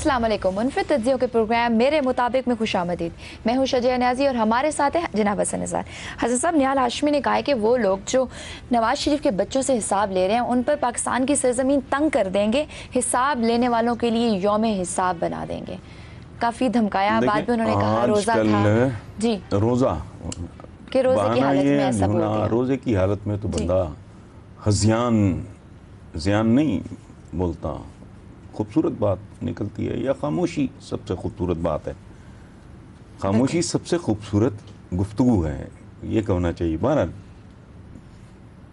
अस्सलाम वालेकुम। मुनफिद तज्जियों के प्रोग्राम मेरे मुताबिक में खुशामदीद। मैं हूं शजिया न्याजी और हमारे साथ है जनाब हसन निसार। हसन साहब, निहाल हाशमी ने कहा है कि वो लोग जो नवाज शरीफ के बच्चों से हिसाब ले रहे हैं उन पर पाकिस्तान की सरजमीन तंग कर देंगे, हिसाब लेने वालों के लिए यौम हिसाब बना देंगे। काफ़ी धमकाया। बाद में उन्होंने कहा रोज़ा था जी, रोज़ा के रोज़े की हालत में ऐसा बोल दिया। रोज़े की हालत में तो बंदा ज़ियान नहीं बोलता, खूबसूरत बात निकलती है, या खामोशी सबसे खूबसूरत बात है। खामोशी सबसे खूबसूरत गुफ्तगू है, ये कहना चाहिए। बहरहाल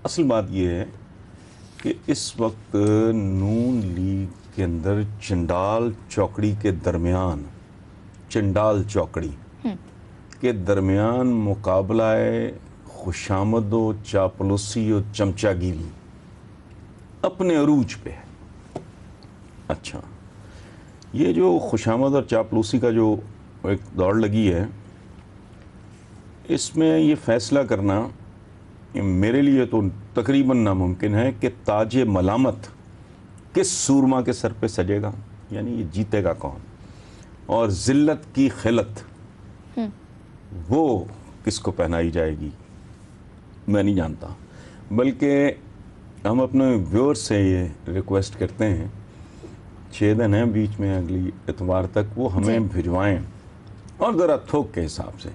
असल बात ये है कि इस वक्त नून लीग के अंदर चंडाल चौकड़ी के दरमियान, चंडाल चौकड़ी के दरमियान मुकाबला है खुशामद व चापलूसी और चमचागिरी अपने अरूज पे है। अच्छा, ये जो खुशामद और चापलूसी का जो एक दौड़ लगी है, इसमें ये फैसला करना मेरे लिए तो तकरीबन नामुमकिन है कि ताजे मलामत किस सूरमा के सर पे सजेगा, यानी ये जीतेगा कौन, और ज़िल्लत की खिलत वो किसको पहनाई जाएगी मैं नहीं जानता। बल्कि हम अपने व्यूअर्स से ये रिक्वेस्ट करते हैं, 6 दिन हैं बीच में, अगली इतवार तक वो हमें भिजवाएं और ज़रा थोक के हिसाब से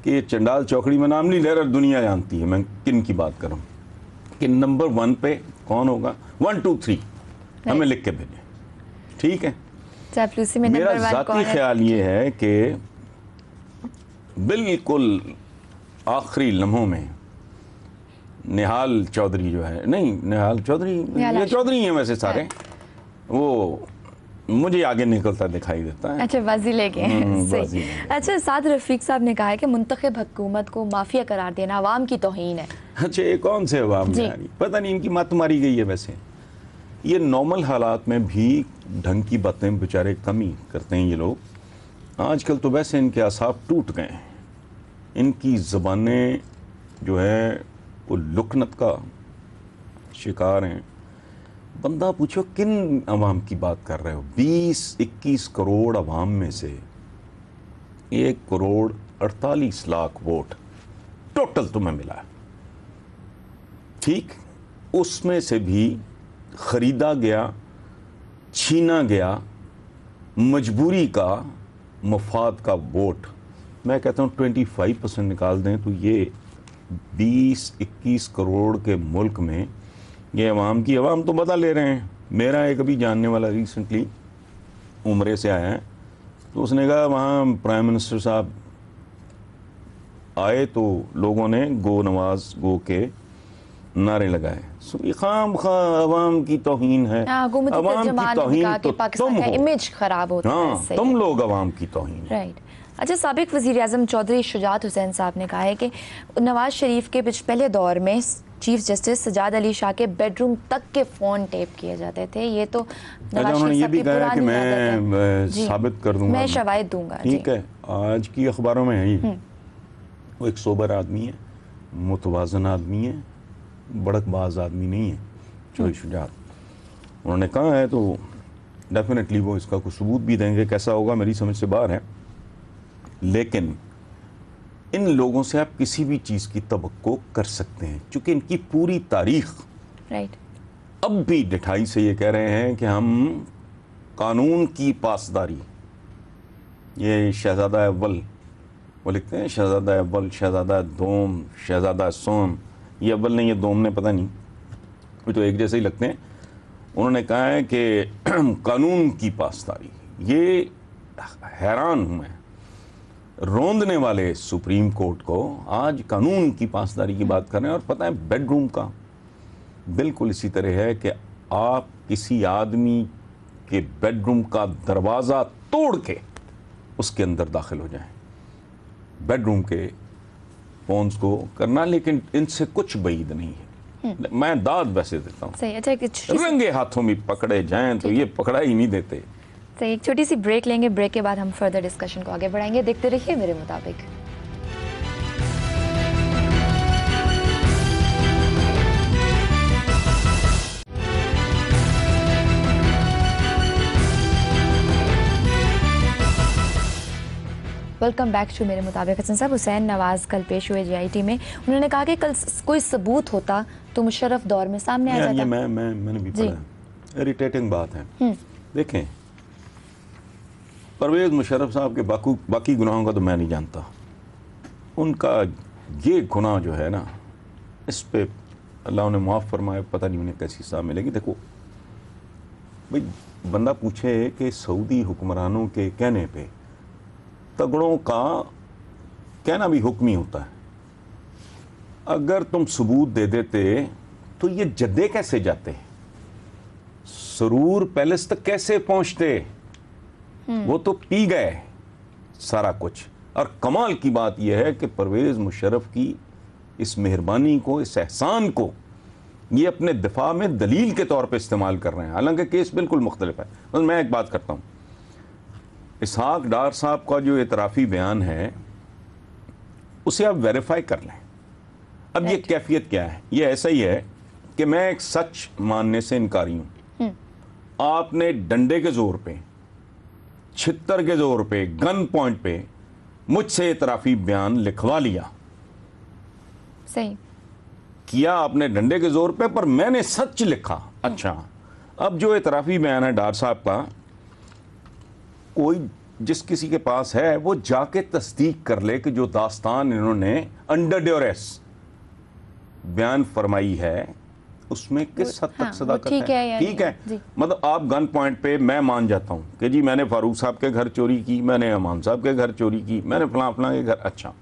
कि चंडाल चौकड़ी में नाम नहीं ले रहा, दुनिया जानती है मैं किन की बात करूं, कि नंबर 1 पे कौन होगा, 1 2 3 हमें लिख के भेजें, ठीक है। मेरा ज़ाती ख्याल ये है कि बिल्कुल आखिरी लम्हों में निहाल चौधरी जो है, नहीं निहाल चौधरी, ये चौधरी हैं वैसे सारे, वो मुझे आगे निकलता दिखाई देता है। अच्छा, बाजी लेके सही। अच्छा, साद रफीक साहब ने कहा है कि मुंतखब हुकूमत को माफिया करार देना अवाम की तौहीन है। अच्छा, ये कौन से अवाम यानी पता नहीं, इनकी मत मारी गई है। वैसे ये नॉर्मल हालात में भी ढंग की बातें बेचारे कम ही करते हैं ये लोग। आजकल तो वैसे इनके असाब टूट गए हैं, इनकी ज़बानें जो है वो लुकनत का शिकार हैं। बंदा पूछो किन अवाम की बात कर रहे हो? 20-21 करोड़ अवाम में से 1 करोड़ 48 लाख वोट टोटल तुम्हें मिला है, ठीक। उसमें से भी खरीदा गया, छीना गया, मजबूरी का, मफाद का वोट। मैं कहता हूँ 25% निकाल दें तो ये 20-21 करोड़ के मुल्क में ये अवाम तो बता ले रहे हैं। मेरा एक अभी जानने वाला रिसेंटली उम्रे से आया है, तो उसने कहा वहाँ प्राइम मिनिस्टर साहब आए तो लोगों ने गो नवाज गो के नारे लगाए। ये खाम खा अवाम की तौहीन है, अवाम की तौहीन तो तुम हो, इमेज खराब होता है। हाँ, तुम लोग अवाम की तौहीन। राइट। अच्छा, साबिक वज़ीर आज़म चौधरी शुजात हुसैन साहब ने कहा है कि नवाज शरीफ के पहले दौर में चीफ जस्टिस सजाद अली शाह के बेडरूम तक के फ़ोन टेप किए जाते थे। ये तो नवाज शरीफ ये भी कहा कि मैं साबित कर दूंगा, मैं शवाहिद दूंगा, ठीक है। आज की अखबारों में है ही। वो एक सोबर आदमी है, मुतवाज़न आदमी है, बड़कबाज आदमी नहीं है चौधरी शुजात। उन्होंने कहा है तो डेफिनेटली वो इसका कुछ सबूत भी देंगे, कैसा होगा मेरी समझ से बाहर है। लेकिन इन लोगों से आप किसी भी चीज़ की तवक्को कर सकते हैं, क्योंकि इनकी पूरी तारीख अब भी डिठाई से ये कह रहे हैं कि हम कानून की पासदारी, ये शहजादा अव्वल वो लिखते हैं, शहजादा अव्वल, शहजादा दोम, शहजादा सोम, ये अव्वल नहीं, ये दोम ने पता नहीं, वो तो एक जैसे ही लगते हैं। उन्होंने कहा है कि कानून की पासदारी, ये हैरान हूँ मैं, रोंदने वाले सुप्रीम कोर्ट को आज कानून की पासदारी की बात कर रहे हैं। और पता है बेडरूम का बिल्कुल इसी तरह है कि आप किसी आदमी के बेडरूम का दरवाज़ा तोड़ के उसके अंदर दाखिल हो जाएं, बेडरूम के फोन्स को करना, लेकिन इनसे कुछ बईद नहीं है। मैं दाद वैसे देता हूँ, रंगे हाथों में पकड़े जाएं तो ये पकड़ा ही नहीं देते। तो एक छोटी सी ब्रेक लेंगे, ब्रेक के बाद हम फर्दर डिस्कशन को आगे बढ़ाएंगे। देखते रहिए मेरे मुताबिक। वेलकम बैक टू मेरे मुताबिक। हसन साहब, हुसैन नवाज कल पेश हुए JIT में, उन्होंने कहा कि कल कोई सबूत होता तो मुशर्रफ दौर में सामने आ जाता। ये मैंने भी पढ़ा, इरिटेटिंग बात है। देखें, परवेज़ मुशर्रफ साहब के बाकी गुनाहों का तो मैं नहीं जानता, उनका ये गुनाह जो है ना, इस पे अल्लाह उन्हें माफ़ फरमाए, पता नहीं उन्हें कैसी सज़ा मिलेगी। देखो भाई, बंदा पूछे कि सऊदी हुक्मरानों के कहने पे तगड़ों का कहना भी हुक्म ही होता है। अगर तुम सबूत दे देते तो ये जद्दे कैसे जाते, सरूर पैलेस तक कैसे पहुंचते? वो तो पी गए सारा कुछ। और कमाल की बात यह है कि परवेज़ मुशर्रफ की इस मेहरबानी को, इस एहसान को ये अपने दिफा में दलील के तौर पे इस्तेमाल कर रहे हैं, हालांकि केस बिल्कुल मुख्तलिफ है। बस मैं एक बात करता हूँ, इसहाक डार साहब का जो एतराफ़ी बयान है उसे आप वेरीफाई कर लें। अब ये कैफियत क्या है? ये ऐसा ही है कि मैं एक सच मानने से इनकारी हूँ। आपने डंडे के जोर पे, छित्तर के जोर पे, गन पॉइंट पे मुझसे एतराफ़ी बयान लिखवा लिया, सही किया आपने डंडे के जोर पे, पर मैंने सच लिखा। अच्छा, अब जो एतराफ़ी बयान है डार साहब का, कोई जिस किसी के पास है वो जाके तस्दीक कर ले कि जो दास्तान इन्होंने अंडर ड्यूरेस बयान फरमाई है उसमें किस हद तक सदाकत है। ठीक है, मतलब आप गन पॉइंट पे, मैं मान जाता हूँ कि जी मैंने फारूक साहब के घर चोरी की, मैंने अमान साहब के घर चोरी की, मैंने फलां के घर। अच्छा,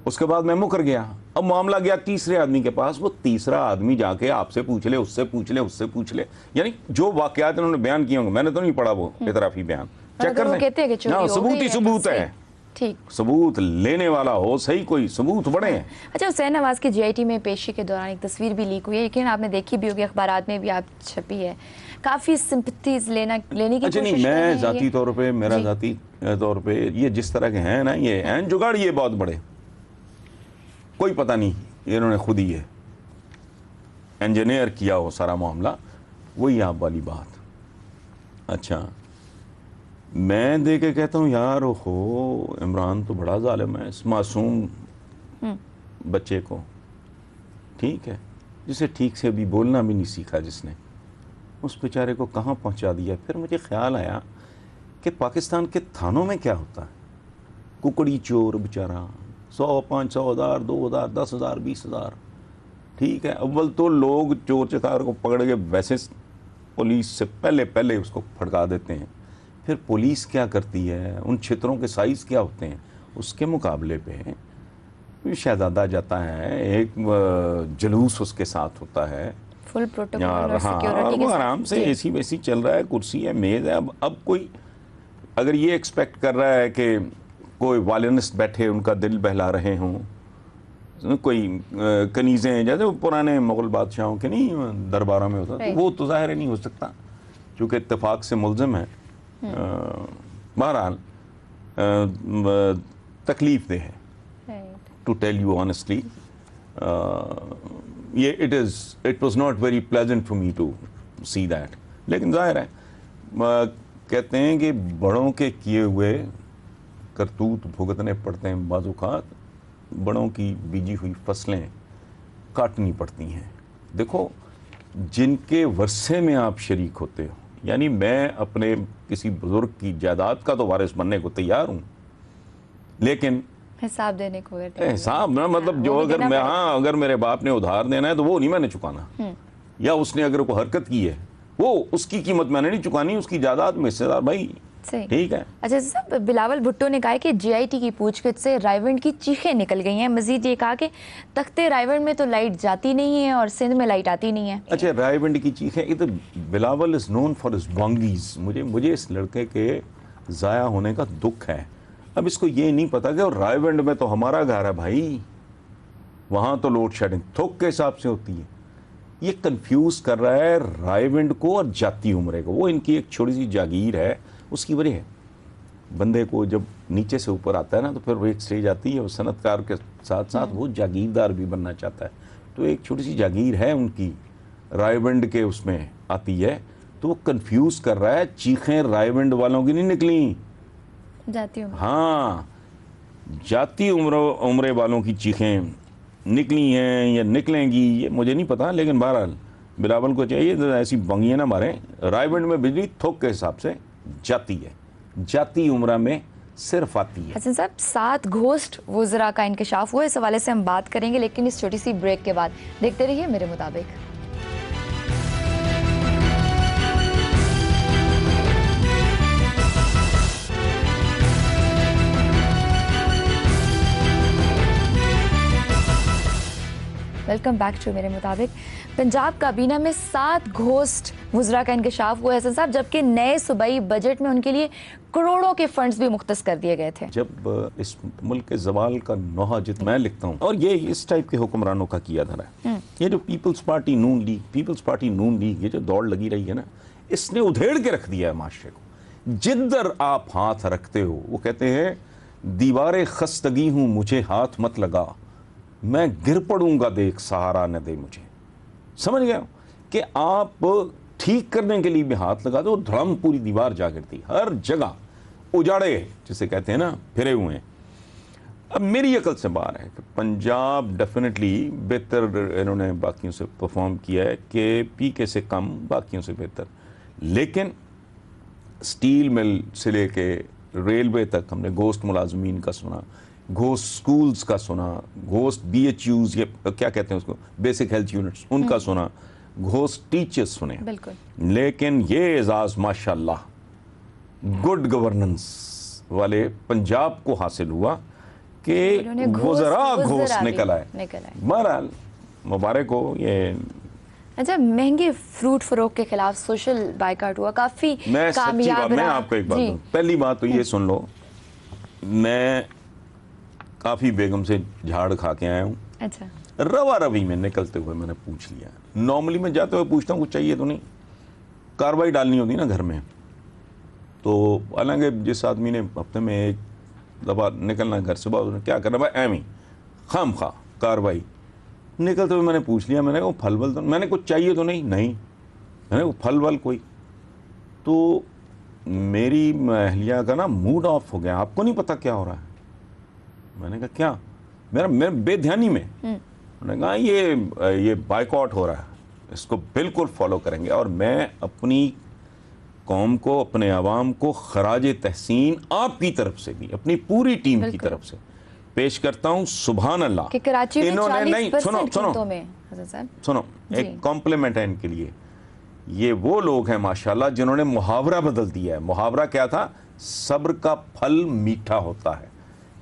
उसके बाद मैं मुकर गया, अब मामला गया तीसरे आदमी के पास, वो तीसरा आदमी जाके आपसे पूछ ले, उससे पूछ ले, उससे पूछ ले, यानी जो वाकयात इन्होंने बयान किए होंगे, मैंने तो नहीं पढ़ा वो एतराफ़ी बयान, चेक कर लें, सबूत ही सबूत है। ठीक, सबूत लेने वाला हो, सही कोई सबूत बड़े हैं। अच्छा, हुसैन नवाज की JIT में पेशी के दौरान एक तस्वीर भी लीक हुई है, लेकिन आपने देखी भी होगी, अखबारात में भी आप छपी है, काफ़ी सिंपैथीज लेने की अच्छा नहीं, मैं ज़ाती तौर पे, मेरा ज़ाती तौर पे ये जिस तरह के हैं ना, ये हैं जुगाड़, ये बहुत बड़े, कोई पता नहीं इन्होंने खुद ही ये इंजीनियर किया हो सारा मामला, वही आप वाली बात। अच्छा, मैं दे के कहता हूँ यार, हो इमरान तो बड़ा जालिम है इस मासूम बच्चे को, ठीक है, जिसे ठीक से अभी बोलना भी नहीं सीखा, जिसने उस बेचारे को कहाँ पहुँचा दिया। फिर मुझे ख्याल आया कि पाकिस्तान के थानों में क्या होता है, कुकड़ी चोर बेचारा 100, 500, 1000, 2000, 10,000, 20,000, ठीक है। अव्वल तो लोग चोर चकार को पकड़ के वैसे पुलिस से पहले उसको फड़का देते हैं, फिर पुलिस क्या करती है, उन क्षेत्रों के साइज़ क्या होते हैं, उसके मुकाबले पे शहजादा जाता है, एक जुलूस उसके साथ होता है, फुल प्रोटोकॉल और हाँ, सिक्योरिटी के वो साथ आराम से एसी वेसी चल रहा है, कुर्सी है, मेज़ है। अब कोई अगर ये एक्सपेक्ट कर रहा है कि कोई वायलिनिस्ट बैठे उनका दिल बहला रहे हों, कोई कनीज़ें जैसे वो पुराने मुग़ल बादशाहों के नहीं दरबारों में होता, तो वो तो ज़ाहिर नहीं हो सकता, चूँकि इत्तेफाक से मुल्ज़िम है। बहरहाल तकलीफ दे है, टू टेल यू ऑनेस्टली, ये it was not very pleasant for me to see that. लेकिन जाहिर है, कहते हैं कि बड़ों के किए हुए करतूत भुगतने पड़ते हैं, बाज़-औक़ात बड़ों की बीजी हुई फसलें काटनी पड़ती हैं। देखो, जिनके वर्से में आप शरीक होते हो, यानी मैं अपने किसी बुजुर्ग की जायदाद का तो वारिस बनने को तैयार हूँ, लेकिन हिसाब देने को, हिसाब ना, मतलब जो अगर मैं, हाँ, अगर मेरे बाप ने उधार देना है तो वो नहीं मैंने चुकाना, या उसने अगर कोई हरकत की है वो उसकी कीमत मैंने नहीं चुकानी, उसकी जायदाद में हिस्सेदार भाई, ठीक है। अच्छा साहब, बिलावल भुट्टो ने कहा कि JIT की पूछगिछ से रायवंड की चीखें निकल गई हैं। मजीद ये कहा कि तख्ते रायवंड में तो लाइट जाती नहीं है और सिंध में लाइट आती नहीं है। अच्छा, रायवंड की चीखें, ये तो Bilawal is known for his बांगीज। मुझे इस लड़के के ज़ाया होने का दुख है। अब इसको ये नहीं पता कि रायवंड में तो हमारा घर है भाई, वहाँ तो लोड शेडिंग थोक के हिसाब से होती है। ये कंफ्यूज कर रहा है रायवंड को और जाती उम्रे को। वो इनकी एक छोटी सी जागीर है, उसकी वजह है। बंदे को जब नीचे से ऊपर आता है ना, तो फिर वो एक स्टेज आती है, वो सनतकार के साथ साथ वो जागीरदार भी बनना चाहता है। तो एक छोटी सी जागीर है उनकी, रायवंड के उसमें आती है, तो वो कंफ्यूज कर रहा है। चीखें रायवंड वालों की नहीं निकली, जाती हूँ। हाँ, जाती उम्र वालों की चीखें निकली हैं या निकलेंगी ये मुझे नहीं पता, लेकिन बहरहाल बिलावल को चाहिए तो ऐसी बंगियाँ ना मारें। रायबंड में बिजली थोक के हिसाब से जाती है, जाती उम्र में सिर्फ आती है। हसन साहब 7 घोस्ट वुज़रा का इंकशाफ हुआ, इस हवाले से हम बात करेंगे, लेकिन इस छोटी सी ब्रेक के बाद देखते रहिए मेरे मुताबिक। वेलकम बैक टू मेरे मुताबिक। पंजाब काबीना में 7 घोस्ट वुज़रा का इंकशाफ हुआ है हसन साहब, जबकि नए सूबाई बजट में उनके लिए करोड़ों के फंड्स भी मुख्तस कर दिए गए थे। जब इस मुल्क के जवाल का नोहा जित मैं लिखता हूँ, और ये इस टाइप के हुक्मरानों का किया धरा है। ये जो पीपल्स पार्टी नून लीग ये जो दौड़ लगी रही है ना, इसने उधेड़ के रख दिया है माशरे को। जिधर आप हाथ रखते हो वो कहते हैं दीवारे खस्तगी हूँ मुझे हाथ मत लगा, मैं गिर पड़ूंगा देख सहारा न दे मुझे। समझ गया कि आप ठीक करने के लिए भी हाथ लगा दो, धड़म पूरी दीवार जा गिरती, हर जगह उजाड़े जिसे कहते हैं ना फिरे हुए हैं। अब मेरी अकल से बाहर है कि पंजाब डेफिनेटली बेहतर इन्होंने बाकियों से परफॉर्म किया है कि पीके से कम बाकियों से बेहतर, लेकिन स्टील मिल से लेके रेलवे तक हमने घोस्ट मुलाजमीन का सुना, घोस्ट स्कूल्स का सुना, घोस्ट BHUs ये क्या कहते हैं उसको, बेसिक हेल्थ यूनिट्स, उनका सुना, घोस्ट टीचर्स सुने। बिल्कुल। लेकिन ये एजाज माशाल्लाह गुड गवर्नेंस वाले पंजाब को हासिल हुआ कि वुज़रा घोस्ट निकल आए। बहरहाल मुबारक हो। ये अच्छा, महंगे फ्रूट फरोख्त के खिलाफ सोशल बाइकाट हुआ, काफी कामयाब मैं आपको एक बात दूं, पहली बात तो ये सुन लो, मैं काफ़ी बेगम से झाड़ खा के आया हूँ। अच्छा। रवा रवी में निकलते हुए मैंने पूछ लिया। नॉर्मली मैं जाते हुए पूछता हूँ कुछ चाहिए तो नहीं, कार्रवाई डालनी होती ना घर में, तो हालांकि जिस आदमी ने हफ्ते में एक दफ़ा निकलना घर से बाहर, क्या करना भाई एम ही खाम खा कार्रवाई। निकलते हुए मैंने पूछ लिया, मैंने कहा फल वल तो, मैंने कुछ चाहिए तो नहीं, मैंने कहा फल वल कोई, तो मेरी अहलिया का ना मूड ऑफ हो गया, आपको नहीं पता क्या हो रहा है। मैंने कहा क्या, मेरा बेध्यानी में, उन्होंने कहा ये बाइकआउट हो रहा है, इसको बिल्कुल फॉलो करेंगे, और मैं अपनी कौम को, अपने आवाम को खराज तहसीन आपकी तरफ से भी, अपनी पूरी टीम की तरफ से पेश करता हूँ। सुभान अल्लाह कि कराची में इन्होंने नहीं, सुनो जी। एक कॉम्प्लीमेंट है इनके लिए। ये वो लोग हैं माशाल्लाह जिन्होंने मुहावरा बदल दिया है। मुहावरा क्या था, सब्र का फल मीठा होता है।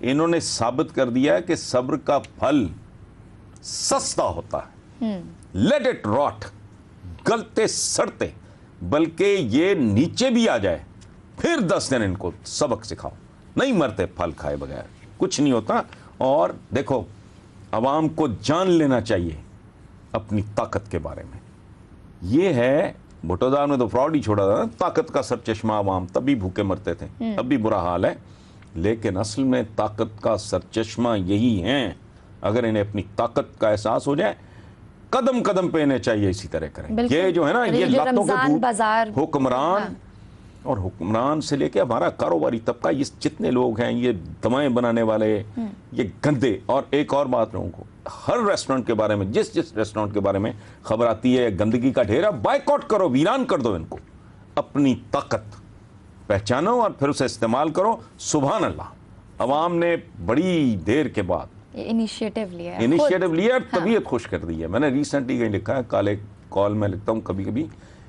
इन्होंने साबित कर दिया है कि सब्र का फल सस्ता होता है। लेट इट रॉट, गलते सड़ते, बल्कि ये नीचे भी आ जाए फिर 10 दिन इनको सबक सिखाओ, नहीं मरते फल खाए बगैर, कुछ नहीं होता। और देखो, आवाम को जान लेना चाहिए अपनी ताकत के बारे में। ये है, भुट्टोदार में तो फ्रॉड ही छोड़ा था, ताकत का सरचश्मा आवाम, तभी भूखे मरते थे, अब भी बुरा हाल है, लेकिन असल में ताकत का सरचश्मा यही है। अगर इन्हें अपनी ताकत का एहसास हो जाए, कदम कदम पे इन्हें चाहिए इसी तरह करें। ये जो है ना, ये लातों के हुक्मरान, और हुक्मरान से लेके हमारा कारोबारी तबका, ये जितने लोग हैं, ये दवाएं बनाने वाले, ये गंदे। और एक और बात लोगों को, हर रेस्टोरेंट के बारे में, जिस रेस्टोरेंट के बारे में खबर आती है गंदगी का ढेर है, बाइकआउट करो, वीरान कर दो इनको। अपनी ताकत पहचानो और फिर उसे इस्तेमाल करो। सुभान अल्लाह, अवाम ने बड़ी देर के बाद इनिशिएटिव लिया, तबीयत खुश कर दी है। मैंने रिसेंटली कहीं लिखा है, काले कॉल में लिखता हूँ कभी कभी,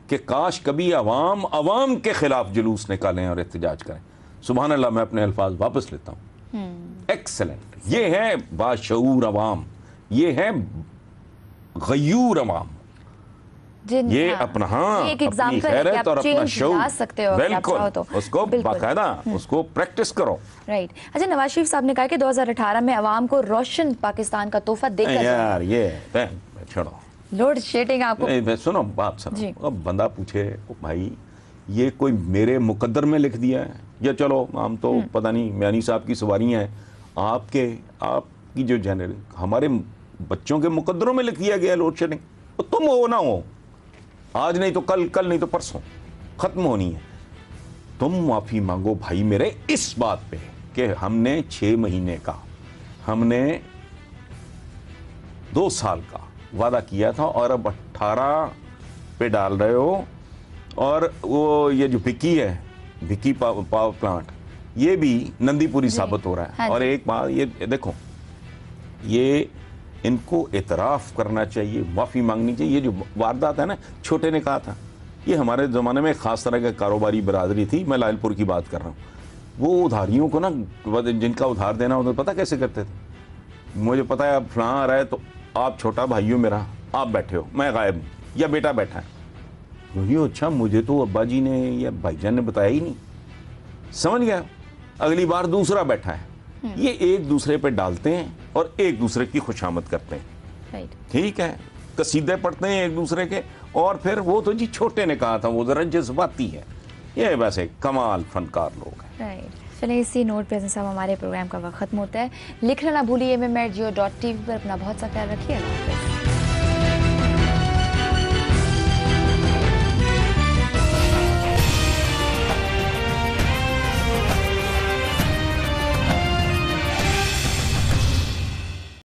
कि काश कभी अवाम के खिलाफ जुलूस निकालें और एहतजाज करें। सुभान अल्लाह, मैं अपने अल्फाज वापस लेता हूँ। एक्सेलेंट, ये है बाशऊर अवाम, ये है गयूर अवाम, ये अपना अपनी खैरत और अपना शऊर, बिल्कुल उसको बाकायदा उसको प्रैक्टिस करो। राइट। अच्छा, नवाज शरीफ साहब ने कहा कि 2018 में अवाम को रोशन पाकिस्तान का तोहफा देकर यार, ये छोड़ो, लोड शेडिंग आपको। सुनो बात सुनो, अब बंदा पूछे भाई ये कोई मेरे मुकद्दर में लिख दिया है, या चलो हम तो पता नहीं म्यानी साहब की सवारियां हैं, आपकी जो जनरल हमारे बच्चों के मुकद्दरों में लिख दिया गया लोड शेडिंग, तो तुम हो ना हो, आज नहीं तो कल, कल नहीं तो परसों खत्म होनी है। तुम माफी मांगो भाई मेरे इस बात पे کہ ہم نے 6 مہینے کا، ہم نے 2 سال کا وعدہ کیا تھا اور اب 18 پہ ڈال رہے ہو. اور وہ یہ جو بھکی ہے، بھکی پاور پلانٹ، یہ بھی نندی پوری ثابت ہو رہا ہے. اور ایک بات یہ دیکھو، یہ ان کو اعتراف کرنا چاہیے، معافی مانگنی چاہیے. یہ جو واردات ہے نا، چھوٹے نے کہا تھا، یہ ہمارے زمانے میں خاص طرح کا کاروباری برادری تھی. میں لائل پور کی بات کر رہا ہوں. وہ ادھاریوں کو نا، جن کا ادھار دینا ہوتا پتہ کیسے کرتے تھے؟ مجھے پتا ہے اب فلاں آ رہا ہے تو آپ چھوٹا بھائیو میرا، آپ بیٹھے ہو، میں غائب ہوں، یا بیٹا بیٹھا ہے. اچھا مجھے تو ابا جی نے یا بھائی جان نے بتایا ہی نہیں. سمجھ گیا؟ اگلی بار دوسرا بیٹھا ہے. یہ ایک دوسرے پہ ڈالتے ہیں اور ایک دوسرے کی خوشامد کرتے ہیں. ٹھیک ہے، قصیدے پڑھتے ہیں ایک دوسرے کے، اور پھر وہ تو جی چھوٹے نے کہا تھا، وہ ذرا جذباتی ہے. یہ ویسے کمال فنکار لوگ ہیں. چلیں اسی نوٹ پہ صاحب ہمارے پروگرام کا وقت ختم ہوتا ہے. لکھنا نہ بھولیے MMR.Geo.tv پر. اپنا بہت سا خیال رکھیے. اللہ حافظ.